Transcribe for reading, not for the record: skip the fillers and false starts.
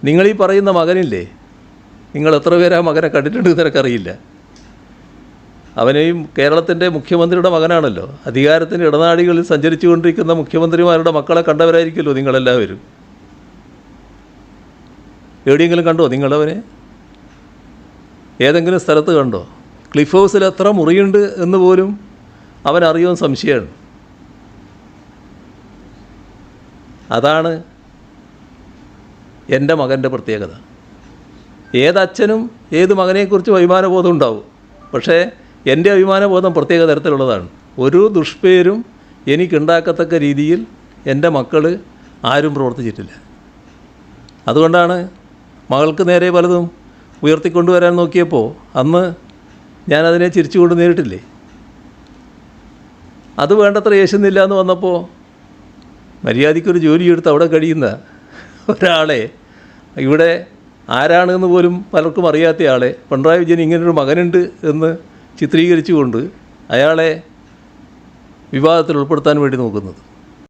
നിങ്ങളീ പറയുന്ന മകനില്ലേ, നിങ്ങൾ എത്ര പേര് ആ മകനെ കണ്ടിട്ടുണ്ടെന്ന് നിനക്കറിയില്ല. അവനെയും കേരളത്തിൻ്റെ മുഖ്യമന്ത്രിയുടെ മകനാണല്ലോ. അധികാരത്തിൻ്റെ ഇടനാഴികളിൽ സഞ്ചരിച്ചു കൊണ്ടിരിക്കുന്ന മുഖ്യമന്ത്രിമാരുടെ മക്കളെ കണ്ടവരായിരിക്കുമല്ലോ നിങ്ങളെല്ലാവരും. എവിടെയെങ്കിലും കണ്ടോ നിങ്ങളവനെ? ഏതെങ്കിലും സ്ഥലത്ത് കണ്ടോ? ക്ലിഫ് ഹൗസിൽ എത്ര മുറിയുണ്ട് എന്ന് പോലും അവനറിയുമെന്ന് സംശയമാണ്. അതാണ് എൻ്റെ മകൻ്റെ പ്രത്യേകത. ഏതച്ഛനും ഏത് മകനെക്കുറിച്ചും അഭിമാനബോധം ഉണ്ടാവും. പക്ഷേ എൻ്റെ അഭിമാനബോധം പ്രത്യേക തരത്തിലുള്ളതാണ്. ഒരു ദുഷ്പേരും എനിക്കുണ്ടാക്കത്തക്ക രീതിയിൽ എൻ്റെ മക്കൾ ആരും പ്രവർത്തിച്ചിട്ടില്ല. അതുകൊണ്ടാണ് മകൾക്ക് നേരെ പലതും ഉയർത്തിക്കൊണ്ടുവരാൻ നോക്കിയപ്പോൾ അന്ന് ഞാനതിനെ ചിരിച്ചുകൊണ്ട് നേരിട്ടില്ലേ. അത് വേണ്ടത്ര യേശുന്നില്ല എന്ന് വന്നപ്പോൾ മര്യാദയ്ക്കൊരു ജോലിയെടുത്ത് അവിടെ കഴിയുന്ന ഒരാളെ, ഇവിടെ ആരാണെന്ന് പോലും പലർക്കും അറിയാത്ത ആളെ പിണറായി വിജയൻ ഇങ്ങനൊരു മകനുണ്ട് എന്ന് ചിത്രീകരിച്ചുകൊണ്ട് അയാളെ വിവാദത്തിൽ ഉൾപ്പെടുത്താൻ വേണ്ടി നോക്കുന്നത്.